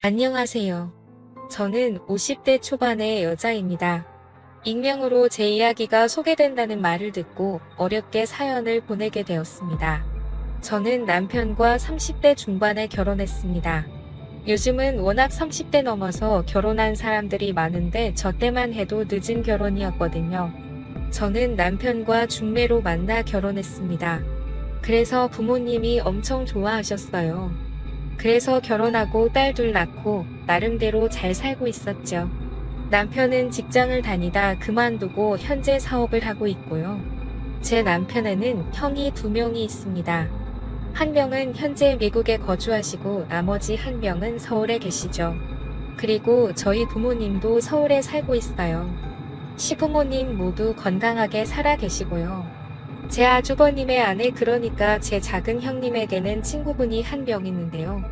안녕하세요. 저는 50대 초반의 여자입니다. 익명으로 제 이야기가 소개된다는 말을 듣고 어렵게 사연을 보내게 되었습니다. 저는 남편과 30대 중반에 결혼했습니다. 요즘은 워낙 30대 넘어서 결혼한 사람들이 많은데 저 때만 해도 늦은 결혼이었거든요. 저는 남편과 중매로 만나 결혼했습니다. 그래서 부모님이 엄청 좋아하셨어요. 그래서 결혼하고 딸 둘 낳고 나름대로 잘 살고 있었죠. 남편은 직장을 다니다 그만두고 현재 사업을 하고 있고요. 제 남편에는 형이 2명이 있습니다. 한 명은 현재 미국에 거주하시고 나머지 한 명은 서울에 계시죠. 그리고 저희 부모님도 서울에 살고 있어요. 시부모님 모두 건강하게 살아 계시고요. 제 아주버님의 아내, 그러니까 제 작은 형님에게는 친구분이 한 명 있는데요.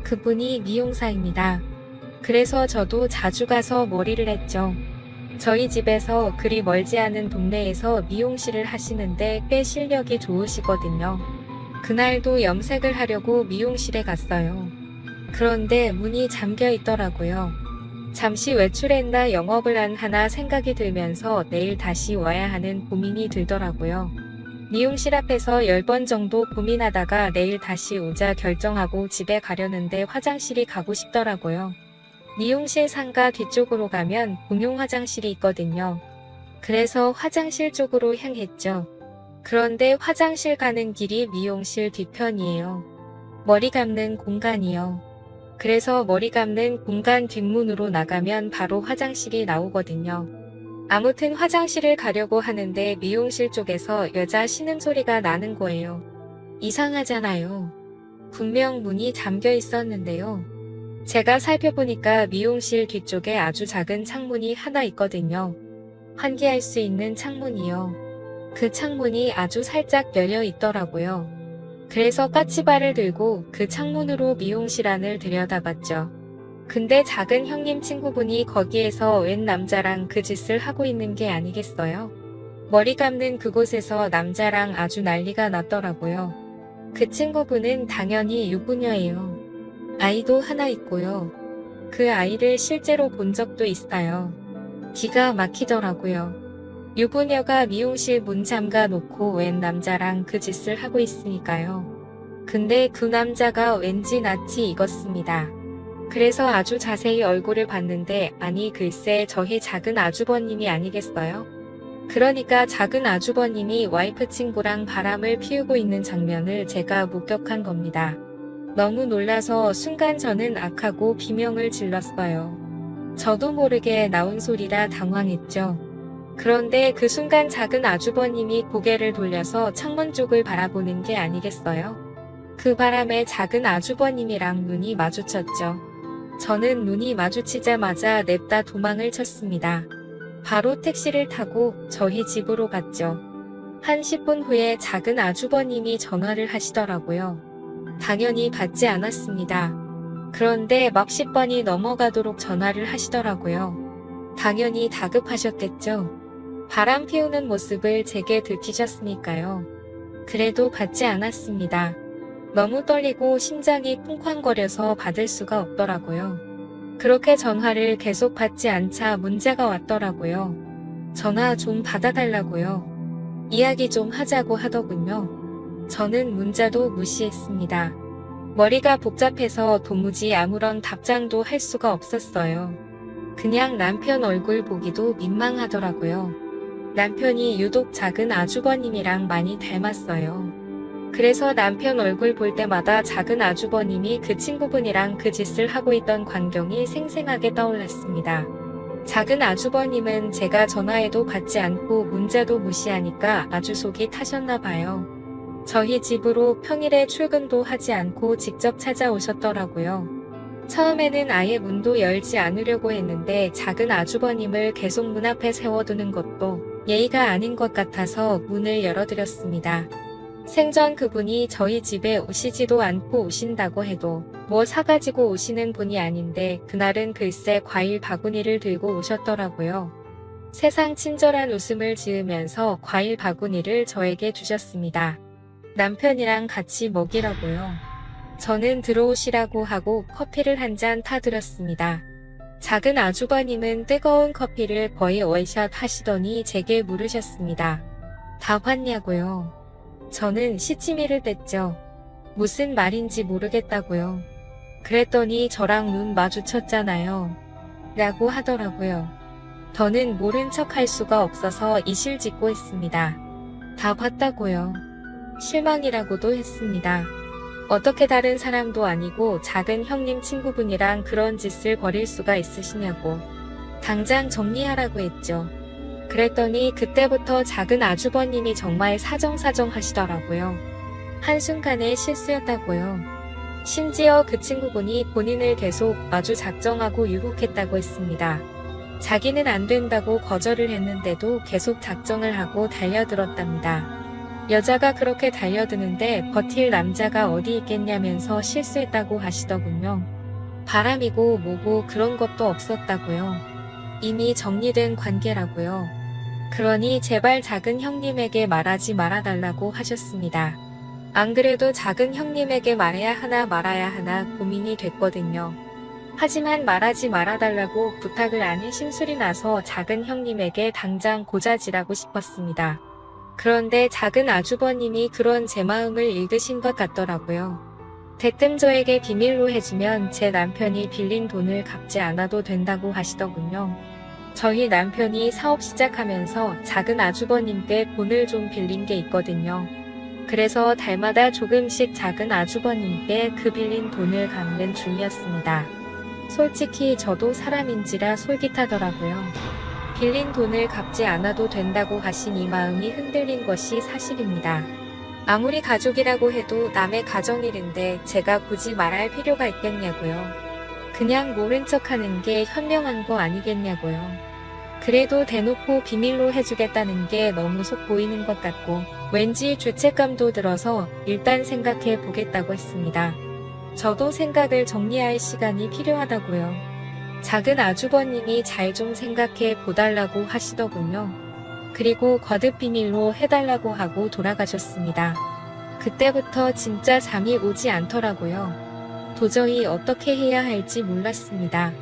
그분이 미용사입니다. 그래서 저도 자주 가서 머리를 했죠. 저희 집에서 그리 멀지 않은 동네에서 미용실을 하시는데 꽤 실력이 좋으시거든요. 그날도 염색을 하려고 미용실에 갔어요. 그런데 문이 잠겨 있더라고요. 잠시 외출했나 영업을 안 하나 생각이 들면서 내일 다시 와야 하는 고민이 들더라고요. 미용실 앞에서 10번 정도 고민하다가 내일 다시 오자 결정하고 집에 가려는데 화장실이 가고 싶더라고요. 미용실 상가 뒤쪽으로 가면 공용 화장실이 있거든요. 그래서 화장실 쪽으로 향했죠. 그런데 화장실 가는 길이 미용실 뒤편이에요. 머리 감는 공간이요. 그래서 머리 감는 공간 뒷문으로 나가면 바로 화장실이 나오거든요. 아무튼 화장실을 가려고 하는데 미용실 쪽에서 여자 신음소리가 나는 거예요. 이상하잖아요. 분명 문이 잠겨 있었는데요. 제가 살펴보니까 미용실 뒤쪽에 아주 작은 창문이 하나 있거든요. 환기할 수 있는 창문이요. 그 창문이 아주 살짝 열려 있더라고요. 그래서 까치발을 들고 그 창문으로 미용실 안을 들여다봤죠. 근데 작은 형님 친구분이 거기에서 웬 남자랑 그 짓을 하고 있는 게 아니겠어요? 머리 감는 그곳에서 남자랑 아주 난리가 났더라고요. 그 친구분은 당연히 유부녀예요. 아이도 하나 있고요. 그 아이를 실제로 본 적도 있어요. 기가 막히더라고요. 유부녀가 미용실 문 잠가 놓고 웬 남자랑 그 짓을 하고 있으니까요. 근데 그 남자가 왠지 낯이 익었습니다. 그래서 아주 자세히 얼굴을 봤는데 아니 글쎄 저희 작은 아주버님이 아니겠어요? 그러니까 작은 아주버님이 와이프 친구랑 바람을 피우고 있는 장면을 제가 목격한 겁니다. 너무 놀라서 순간 저는 악하고 비명을 질렀어요. 저도 모르게 나온 소리라 당황했죠. 그런데 그 순간 작은 아주버님이 고개를 돌려서 창문 쪽을 바라보는 게 아니겠어요? 그 바람에 작은 아주버님이랑 눈이 마주쳤죠. 저는 눈이 마주치자마자 냅다 도망을 쳤습니다. 바로 택시를 타고 저희 집으로 갔죠. 한 10분 후에 작은 아주버님이 전화를 하시더라고요. 당연히 받지 않았습니다. 그런데 막 10번이 넘어가도록 전화를 하시더라고요. 당연히 다급하셨겠죠. 바람 피우는 모습을 제게 들키셨으니까요. 그래도 받지 않았습니다. 너무 떨리고 심장이 쿵쾅거려서 받을 수가 없더라고요. 그렇게 전화를 계속 받지 않자 문자가 왔더라고요. 전화 좀 받아달라고요. 이야기 좀 하자고 하더군요. 저는 문자도 무시했습니다. 머리가 복잡해서 도무지 아무런 답장도 할 수가 없었어요. 그냥 남편 얼굴 보기도 민망하더라고요. 남편이 유독 작은 아주버님이랑 많이 닮았어요. 그래서 남편 얼굴 볼 때마다 작은 아주버님이 그 친구분이랑 그 짓을 하고 있던 광경이 생생하게 떠올랐습니다. 작은 아주버님은 제가 전화해도 받지 않고 문자도 무시하니까 아주 속이 타셨나 봐요. 저희 집으로 평일에 출근도 하지 않고 직접 찾아오셨더라고요. 처음에는 아예 문도 열지 않으려고 했는데 작은 아주버님을 계속 문 앞에 세워두는 것도 예의가 아닌 것 같아서 문을 열어드렸습니다. 생전 그분이 저희 집에 오시지도 않고 오신다고 해도 뭐 사가지고 오시는 분이 아닌데 그날은 글쎄 과일 바구니를 들고 오셨더라고요. 세상 친절한 웃음을 지으면서 과일 바구니를 저에게 주셨습니다. 남편이랑 같이 먹이라고요. 저는 들어오시라고 하고 커피를 한 잔 타드렸습니다. 작은 아주버님은 뜨거운 커피를 거의 원샷 하시더니 제게 물으셨습니다. 다 왔냐고요? 저는 시치미를 뗐죠. 무슨 말인지 모르겠다고요. 그랬더니 저랑 눈 마주쳤잖아요. 라고 하더라고요. 더는 모른 척 할 수가 없어서 이실직고 했습니다. 다 봤다고요. 실망이라고도 했습니다. 어떻게 다른 사람도 아니고 작은 형님 친구분이랑 그런 짓을 벌일 수가 있으시냐고. 당장 정리하라고 했죠. 그랬더니 그때부터 작은 아주버님이 정말 사정사정 하시더라고요. 한순간에 실수였다고요. 심지어 그 친구분이 본인을 계속 아주 작정하고 유혹했다고 했습니다. 자기는 안 된다고 거절을 했는데도 계속 작정을 하고 달려들었답니다. 여자가 그렇게 달려드는데 버틸 남자가 어디 있겠냐면서 실수했다고 하시더군요. 바람이고 뭐고 그런 것도 없었다고요. 이미 정리된 관계라고요. 그러니 제발 작은 형님에게 말하지 말아달라고 하셨습니다. 안 그래도 작은 형님에게 말해야 하나 말아야 하나 고민이 됐거든요. 하지만 말하지 말아달라고 부탁을 안 해 심술이 나서 작은 형님에게 당장 고자질하고 싶었습니다. 그런데 작은 아주버님이 그런 제 마음을 읽으신 것 같더라고요. 대뜸 저에게 비밀로 해주면 제 남편이 빌린 돈을 갚지 않아도 된다고 하시더군요. 저희 남편이 사업 시작하면서 작은 아주버님께 돈을 좀 빌린 게 있거든요. 그래서 달마다 조금씩 작은 아주버님께 그 빌린 돈을 갚는 중이었습니다. 솔직히 저도 사람인지라 솔깃하더라고요. 빌린 돈을 갚지 않아도 된다고 하신 이 마음이 흔들린 것이 사실입니다. 아무리 가족이라고 해도 남의 가정일인데 제가 굳이 말할 필요가 있겠냐고요. 그냥 모른 척하는 게 현명한 거 아니겠냐고요. 그래도 대놓고 비밀로 해주겠다는 게 너무 속 보이는 것 같고 왠지 죄책감도 들어서 일단 생각해 보겠다고 했습니다. 저도 생각을 정리할 시간이 필요하다고요. 작은 아주버님이 잘 좀 생각해 보달라고 하시더군요. 그리고 거듭 비밀로 해달라고 하고 돌아가셨습니다. 그때부터 진짜 잠이 오지 않더라고요. 도저히 어떻게 해야 할지 몰랐습니다.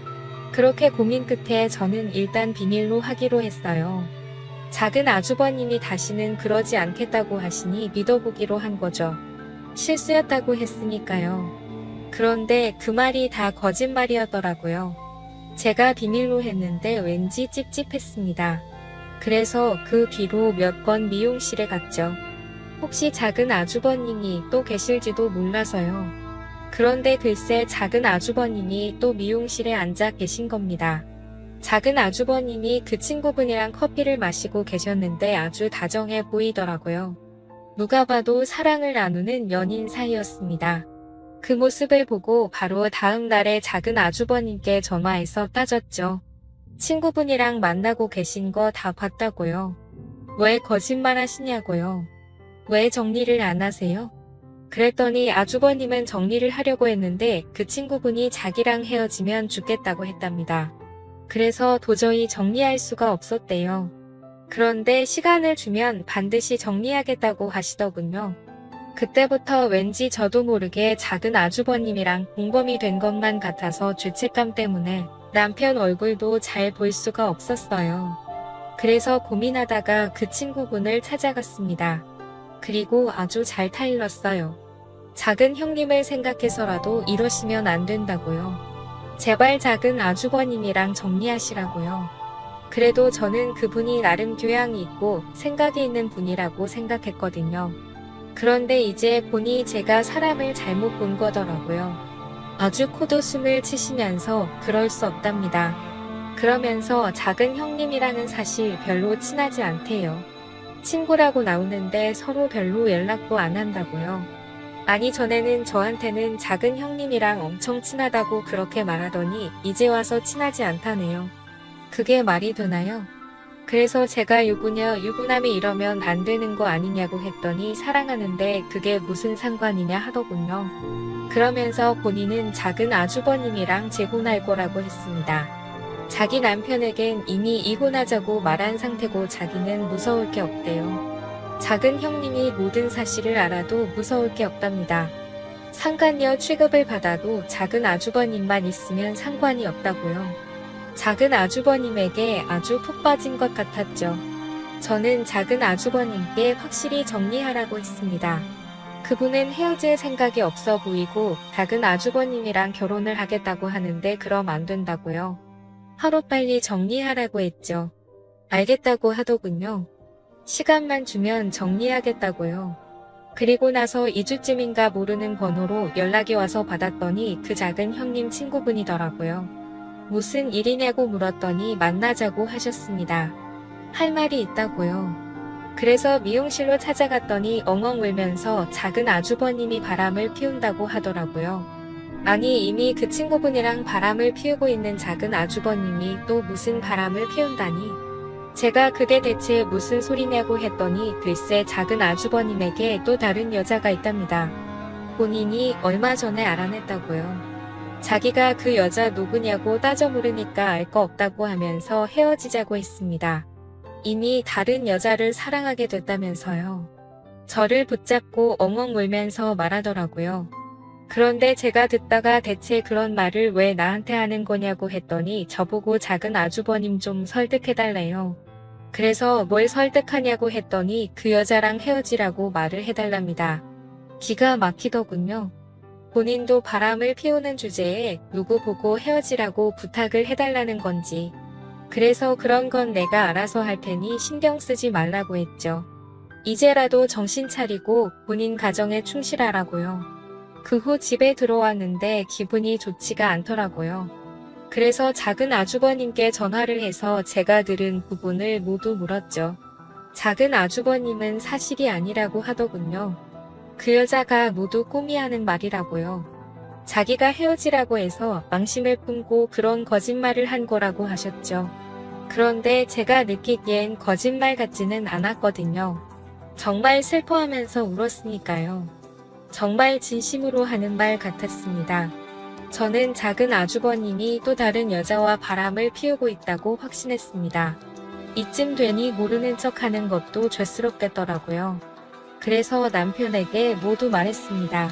그렇게 고민 끝에 저는 일단 비밀로 하기로 했어요. 작은 아주버님이 다시는 그러지 않겠다고 하시니 믿어보기로 한 거죠. 실수였다고 했으니까요. 그런데 그 말이 다 거짓말이었더라고요. 제가 비밀로 했는데 왠지 찝찝했습니다. 그래서 그 뒤로 몇 번 미용실에 갔죠. 혹시 작은 아주버님이 또 계실지도 몰라서요. 그런데 글쎄 작은 아주버님이 또 미용실에 앉아 계신 겁니다. 작은 아주버님이 그 친구분이랑 커피를 마시고 계셨는데 아주 다정해 보이더라고요. 누가 봐도 사랑을 나누는 연인 사이였습니다. 그 모습을 보고 바로 다음 날에 작은 아주버님께 전화해서 따졌죠. 친구분이랑 만나고 계신 거 다 봤다고요. 왜 거짓말 하시냐고요. 왜 정리를 안 하세요? 그랬더니 아주버님은 정리를 하려고 했는데 그 친구분이 자기랑 헤어지면 죽겠다고 했답니다. 그래서 도저히 정리할 수가 없었대요. 그런데 시간을 주면 반드시 정리하겠다고 하시더군요. 그때부터 왠지 저도 모르게 작은 아주버님이랑 공범이 된 것만 같아서 죄책감 때문에 남편 얼굴도 잘 볼 수가 없었어요. 그래서 고민하다가 그 친구분을 찾아갔습니다. 그리고 아주 잘 타일렀어요. 작은 형님을 생각해서라도 이러시면 안 된다고요. 제발 작은 아주버님이랑 정리하시라고요. 그래도 저는 그분이 나름 교양이 있고 생각이 있는 분이라고 생각했거든요. 그런데 이제 보니 제가 사람을 잘못 본 거더라고요. 아주 코도 숨을 치시면서 그럴 수 없답니다. 그러면서 작은 형님이랑은 사실 별로 친하지 않대요. 친구라고 나오는데 서로 별로 연락도 안 한다고요. 아니 전에는 저한테는 작은 형님이랑 엄청 친하다고 그렇게 말하더니 이제 와서 친하지 않다네요. 그게 말이 되나요? 그래서 제가 유부남이 이러면 안 되는 거 아니냐고 했더니 사랑하는데 그게 무슨 상관이냐 하더군요. 그러면서 본인은 작은 아주버님이랑 재혼할 거라고 했습니다. 자기 남편에겐 이미 이혼하자고 말한 상태고 자기는 무서울 게 없대요. 작은 형님이 모든 사실을 알아도 무서울 게 없답니다. 상간녀 취급을 받아도 작은 아주버님만 있으면 상관이 없다고요. 작은 아주버님에게 아주 푹 빠진 것 같았죠. 저는 작은 아주버님께 확실히 정리하라고 했습니다. 그분은 헤어질 생각이 없어 보이고 작은 아주버님이랑 결혼을 하겠다고 하는데 그럼 안 된다고요. 하루빨리 정리하라고 했죠. 알겠다고 하더군요. 시간만 주면 정리하겠다고요. 그리고 나서 2주쯤인가 모르는 번호로 연락이 와서 받았더니 그 작은 형님 친구분이더라고요. 무슨 일이냐고 물었더니 만나자고 하셨습니다. 할 말이 있다고요. 그래서 미용실로 찾아갔더니 엉엉 울면서 작은 아주버님이 바람을 피운다고 하더라고요. 아니 이미 그 친구분이랑 바람을 피우고 있는 작은 아주버님이 또 무슨 바람을 피운다니. 제가 그게 대체 무슨 소리냐고 했더니 글쎄 작은 아주버님에게 또 다른 여자가 있답니다. 본인이 얼마 전에 알아냈다고요. 자기가 그 여자 누구냐고 따져 물으니까 알 거 없다고 하면서 헤어지자고 했습니다. 이미 다른 여자를 사랑하게 됐다면서요. 저를 붙잡고 엉엉 울면서 말하더라고요. 그런데 제가 듣다가 대체 그런 말을 왜 나한테 하는 거냐고 했더니 저보고 작은 아주버님 좀 설득해달래요. 그래서 뭘 설득하냐고 했더니 그 여자랑 헤어지라고 말을 해달랍니다. 기가 막히더군요. 본인도 바람을 피우는 주제에 누구 보고 헤어지라고 부탁을 해달라는 건지. 그래서 그런 건 내가 알아서 할 테니 신경 쓰지 말라고 했죠. 이제라도 정신 차리고 본인 가정에 충실하라고요. 그 후 집에 들어왔는데 기분이 좋지가 않더라고요. 그래서 작은 아주버님께 전화를 해서 제가 들은 부분을 모두 물었죠. 작은 아주버님은 사실이 아니라고 하더군요. 그 여자가 모두 꿈이 하는 말이라고요. 자기가 헤어지라고 해서 망심을 품고 그런 거짓말을 한 거라고 하셨죠. 그런데 제가 느끼기엔 거짓말 같지는 않았거든요. 정말 슬퍼하면서 울었으니까요. 정말 진심으로 하는 말 같았습니다. 저는 작은 아주버님이 또 다른 여자와 바람을 피우고 있다고 확신했습니다. 이쯤 되니 모르는 척 하는 것도 죄스럽겠더라고요. 그래서 남편에게 모두 말했습니다.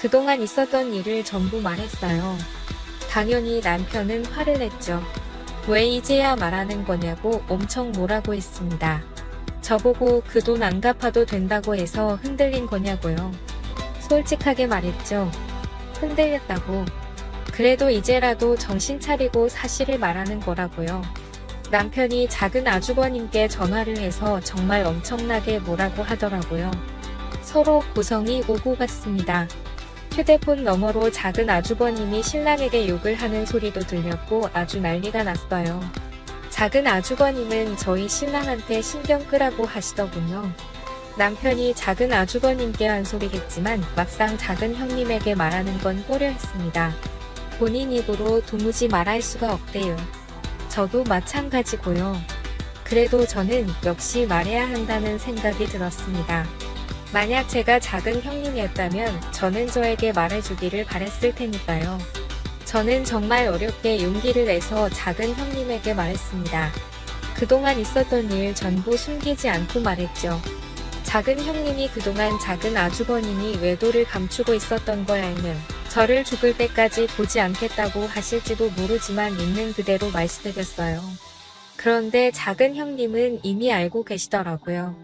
그동안 있었던 일을 전부 말했어요. 당연히 남편은 화를 냈죠. 왜 이제야 말하는 거냐고 엄청 뭐라고 했습니다. 저보고 그 돈 안 갚아도 된다고 해서 흔들린 거냐고요. 솔직하게 말했죠. 흔들렸다고. 그래도 이제라도 정신 차리고 사실을 말하는 거라고요. 남편이 작은 아주버님께 전화를 해서 정말 엄청나게 뭐라고 하더라고요. 서로 고성이 오고 갔습니다. 휴대폰 너머로 작은 아주버님이 신랑에게 욕을 하는 소리도 들렸고 아주 난리가 났어요. 작은 아주버님은 저희 신랑한테 신경 끄라고 하시더군요. 남편이 작은 아주버님께 한 소리겠지만 막상 작은 형님에게 말하는 건 꺼려했습니다. 본인 입으로 도무지 말할 수가 없대요. 저도 마찬가지고요. 그래도 저는 역시 말해야 한다는 생각이 들었습니다. 만약 제가 작은 형님이었다면 저는 저에게 말해주기를 바랬을 테니까요. 저는 정말 어렵게 용기를 내서 작은 형님에게 말했습니다. 그동안 있었던 일 전부 숨기지 않고 말했죠. 작은 형님이 그동안 작은 아주버님이 외도를 감추고 있었던 걸 알면 저를 죽을 때까지 보지 않겠다고 하실지도 모르지만 있는 그대로 말씀드렸어요. 그런데 작은 형님은 이미 알고 계시더라고요.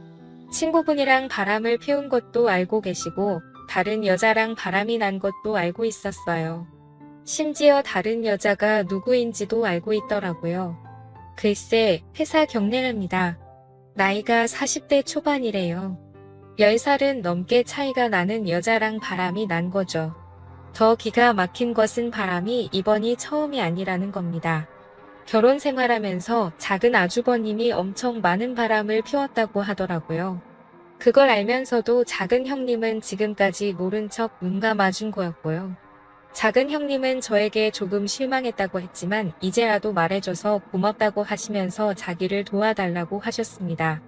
친구분이랑 바람을 피운 것도 알고 계시고 다른 여자랑 바람이 난 것도 알고 있었어요. 심지어 다른 여자가 누구인지도 알고 있더라고요. 글쎄, 회사 경례랍니다. 나이가 40대 초반이래요. 10살은 넘게 차이가 나는 여자랑 바람이 난 거죠. 더 기가 막힌 것은 바람이 이번이 처음이 아니라는 겁니다. 결혼 생활하면서 작은 아주버님이 엄청 많은 바람을 피웠다고 하더라고요. 그걸 알면서도 작은 형님은 지금까지 모른 척 눈 감아준 거였고요. 작은 형님은 저에게 조금 실망했다고 했지만 이제라도 말해줘서 고맙다고 하시면서 자기를 도와달라고 하셨습니다.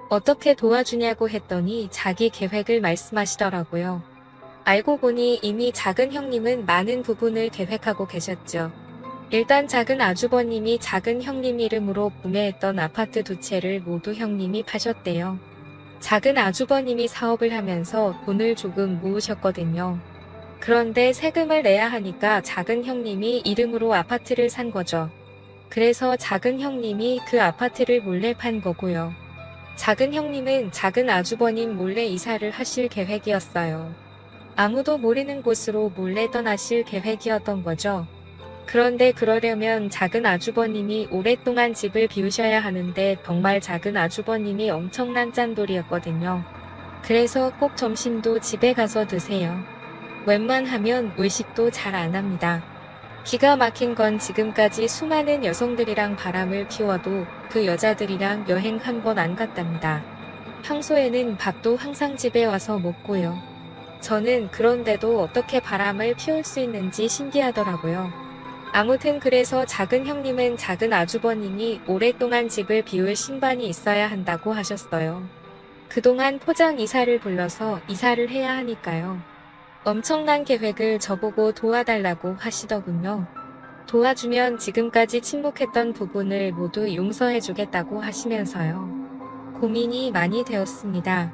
어떻게 도와주냐고 했더니 자기 계획을 말씀하시더라고요. 알고 보니 이미 작은 형님은 많은 부분을 계획하고 계셨죠. 일단 작은 아주버님이 작은 형님 이름으로 구매했던 아파트 2채를 모두 형님이 파셨대요. 작은 아주버님이 사업을 하면서 돈을 조금 모으셨거든요. 그런데 세금을 내야 하니까 작은 형님이 이름으로 아파트를 산 거죠. 그래서 작은 형님이 그 아파트를 몰래 판 거고요. 작은 형님은 작은 아주버님 몰래 이사를 하실 계획이었어요. 아무도 모르는 곳으로 몰래 떠나실 계획이었던 거죠. 그런데 그러려면 작은 아주버님이 오랫동안 집을 비우셔야 하는데 정말 작은 아주버님이 엄청난 짠돌이었거든요. 그래서 꼭 점심도 집에 가서 드세요. 웬만하면 외식도 잘 안 합니다. 기가 막힌 건 지금까지 수많은 여성들이랑 바람을 피워도 그 여자들이랑 여행 한 번 안 갔답니다. 평소에는 밥도 항상 집에 와서 먹고요. 저는 그런데도 어떻게 바람을 피울 수 있는지 신기하더라고요. 아무튼 그래서 작은 형님은 작은 아주버님이 오랫동안 집을 비울 신반이 있어야 한다고 하셨어요. 그동안 포장 이사를 불러서 이사를 해야 하니까요. 엄청난 계획을 저보고 도와달라고 하시더군요. 도와주면 지금까지 침묵했던 부분을 모두 용서해주겠다고 하시면서요. 고민이 많이 되었습니다.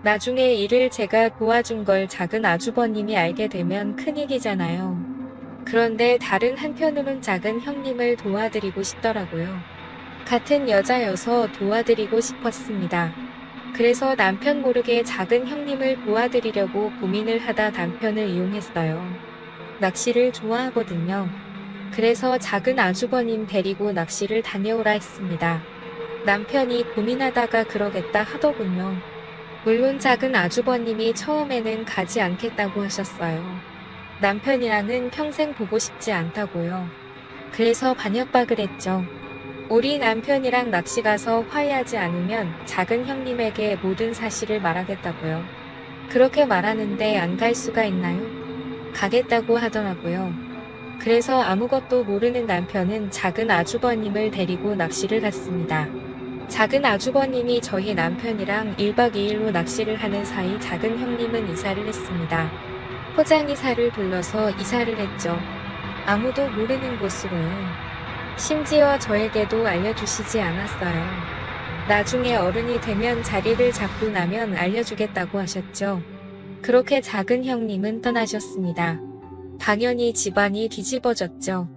나중에 일을 제가 도와준 걸 작은 아주버님이 알게 되면 큰일이잖아요. 그런데 다른 한편으론 작은 형님을 도와드리고 싶더라고요. 같은 여자여서 도와드리고 싶었습니다. 그래서 남편 모르게 작은 형님을 도와드리려고 고민을 하다 남편을 이용했어요. 낚시를 좋아하거든요. 그래서 작은 아주버님 데리고 낚시를 다녀오라 했습니다. 남편이 고민하다가 그러겠다 하더군요. 물론 작은 아주버님이 처음에는 가지 않겠다고 하셨어요. 남편이랑은 평생 보고 싶지 않다고요. 그래서 반협박을 했죠. 우리 남편이랑 낚시 가서 화해하지 않으면 작은 형님에게 모든 사실을 말하겠다고요. 그렇게 말하는데 안 갈 수가 있나요? 가겠다고 하더라고요. 그래서 아무것도 모르는 남편은 작은 아주버님을 데리고 낚시를 갔습니다. 작은 아주버님이 저희 남편이랑 1박 2일로 낚시를 하는 사이 작은 형님은 이사를 했습니다. 포장 이사를 불러서 이사를 했죠. 아무도 모르는 곳으로요. 심지어 저에게도 알려주시지 않았어요. 나중에 어른이 되면 자리를 잡고 나면 알려주겠다고 하셨죠. 그렇게 작은 형님은 떠나셨습니다. 당연히 집안이 뒤집어졌죠.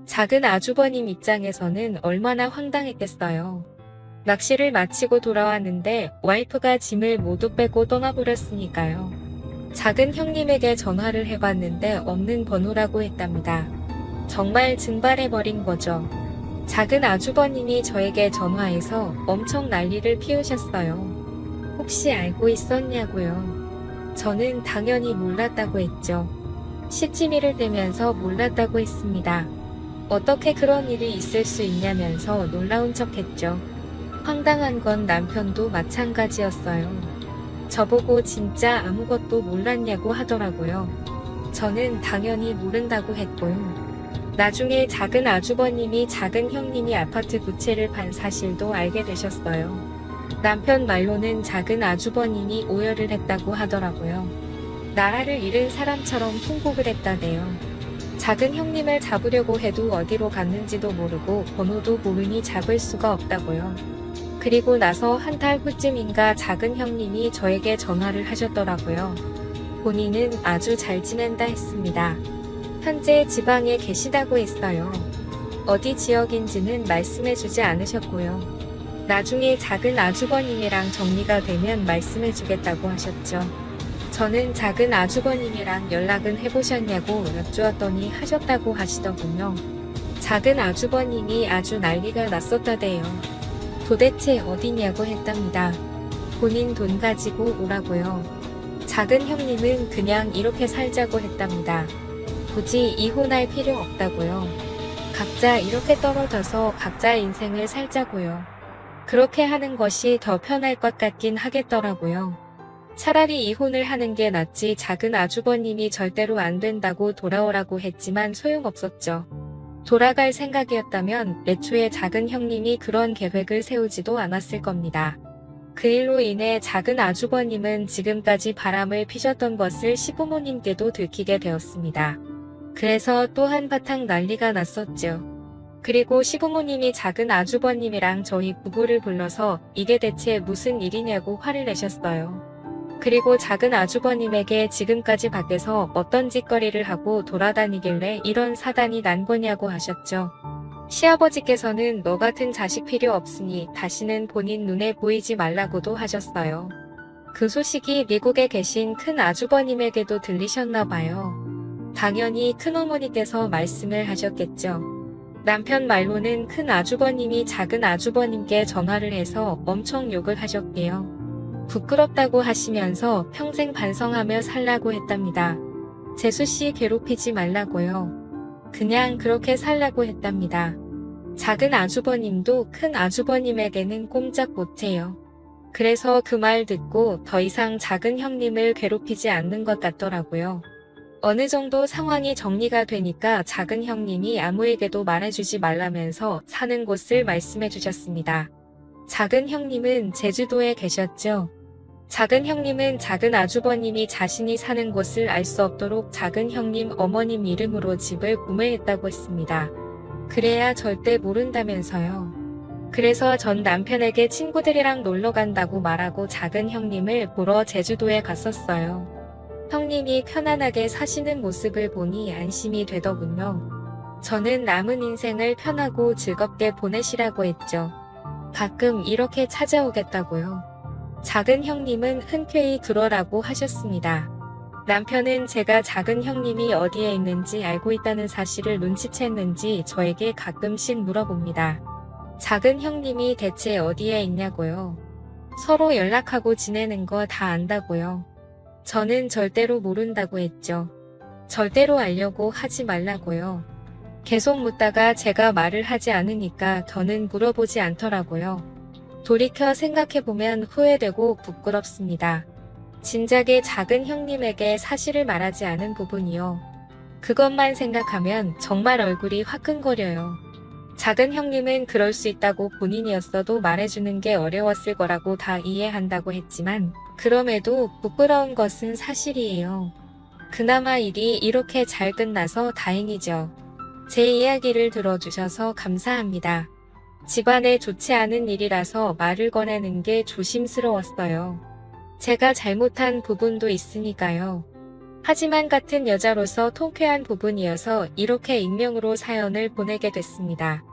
작은 아주버님 입장에서는 얼마나 황당했겠어요. 낚시를 마치고 돌아왔는데 와이프가 짐을 모두 빼고 떠나버렸으니까요. 작은 형님에게 전화를 해봤는데 없는 번호라고 했답니다. 정말 증발해버린 거죠. 작은 아주버님이 저에게 전화해서 엄청 난리를 피우셨어요. 혹시 알고 있었냐고요. 저는 당연히 몰랐다고 했죠. 시치미를 대면서 몰랐다고 했습니다. 어떻게 그런 일이 있을 수 있냐면서 놀라운 척 했죠. 황당한 건 남편도 마찬가지였어요. 저보고 진짜 아무것도 몰랐냐고 하더라고요. 저는 당연히 모른다고 했고요. 나중에 작은 아주버님이 작은 형님이 아파트 두 채를 판 사실도 알게 되셨어요. 남편 말로는 작은 아주버님이 오열을 했다고 하더라고요. 나라를 잃은 사람처럼 통곡을 했다네요. 작은 형님을 잡으려고 해도 어디로 갔는지도 모르고 번호도 모르니 잡을 수가 없다고요. 그리고 나서 한 달 후쯤인가 작은 형님이 저에게 전화를 하셨더라고요. 본인은 아주 잘 지낸다 했습니다. 현재 지방에 계시다고 했어요. 어디 지역인지는 말씀해주지 않으셨고요. 나중에 작은 아주버님이랑 정리가 되면 말씀해주겠다고 하셨죠. 저는 작은 아주버님이랑 연락은 해보셨냐고 여쭈었더니 하셨다고 하시더군요. 작은 아주버님이 아주 난리가 났었다대요. 도대체 어디냐고 했답니다. 본인 돈 가지고 오라고요. 작은 형님은 그냥 이렇게 살자고 했답니다. 굳이 이혼할 필요 없다고요. 각자 이렇게 떨어져서 각자의 인생을 살자고요. 그렇게 하는 것이 더 편할 것 같긴 하겠더라고요. 차라리 이혼을 하는 게 낫지. 작은 아주버님이 절대로 안 된다고 돌아오라고 했지만 소용없었죠. 돌아갈 생각이었다면 애초에 작은 형님이 그런 계획을 세우지도 않았을 겁니다. 그 일로 인해 작은 아주버님은 지금까지 바람을 피셨던 것을 시부모님께도 들키게 되었습니다. 그래서 또 한바탕 난리가 났었죠. 그리고 시부모님이 작은 아주버님이랑 저희 부부를 불러서 이게 대체 무슨 일이냐고 화를 내셨어요. 그리고 작은 아주버님에게 지금까지 밖에서 어떤 짓거리를 하고 돌아다니길래 이런 사단이 난 거냐고 하셨죠. 시아버지께서는 너 같은 자식 필요 없으니 다시는 본인 눈에 보이지 말라고도 하셨어요. 그 소식이 미국에 계신 큰 아주버님에게도 들리셨나 봐요. 당연히 큰어머니께서 말씀을 하셨겠죠. 남편 말로는 큰 아주버님이 작은 아주버님께 전화를 해서 엄청 욕을 하셨대요. 부끄럽다고 하시면서 평생 반성하며 살라고 했답니다. 재수씨 괴롭히지 말라고요. 그냥 그렇게 살라고 했답니다. 작은 아주버님도 큰 아주버님에게는 꼼짝 못해요. 그래서 그 말 듣고 더 이상 작은 형님을 괴롭히지 않는 것 같더라고요. 어느 정도 상황이 정리가 되니까 작은 형님이 아무에게도 말해주지 말라면서 사는 곳을 말씀해 주셨습니다. 작은 형님은 제주도에 계셨죠. 작은 형님은 작은 아주버님이 자신이 사는 곳을 알 수 없도록 작은 형님 어머님 이름으로 집을 구매했다고 했습니다. 그래야 절대 모른다면서요. 그래서 전 남편에게 친구들이랑 놀러 간다고 말하고 작은 형님을 보러 제주도에 갔었어요. 형님이 편안하게 사시는 모습을 보니 안심이 되더군요. 저는 남은 인생을 편하고 즐겁게 보내시라고 했죠. 가끔 이렇게 찾아오겠다고요. 작은 형님은 흔쾌히 그러라고 하셨습니다. 남편은 제가 작은 형님이 어디에 있는지 알고 있다는 사실을 눈치챘는지 저에게 가끔씩 물어봅니다. 작은 형님이 대체 어디에 있냐고요. 서로 연락하고 지내는 거 다 안다고요. 저는 절대로 모른다고 했죠. 절대로 알려고 하지 말라고요. 계속 묻다가 제가 말을 하지 않으니까 더는 물어보지 않더라고요. 돌이켜 생각해보면 후회되고 부끄럽습니다. 진작에 작은 형님에게 사실을 말하지 않은 부분이요. 그것만 생각하면 정말 얼굴이 화끈거려요. 작은 형님은 그럴 수 있다고 본인이었어도 말해주는 게 어려웠을 거라고 다 이해한다고 했지만 그럼에도 부끄러운 것은 사실이에요. 그나마 일이 이렇게 잘 끝나서 다행이죠. 제 이야기를 들어주셔서 감사합니다. 집안에 좋지 않은 일이라서 말을 꺼내는 게 조심스러웠어요. 제가 잘못한 부분도 있으니까요. 하지만 같은 여자로서 통쾌한 부분이어서 이렇게 익명으로 사연을 보내게 됐습니다.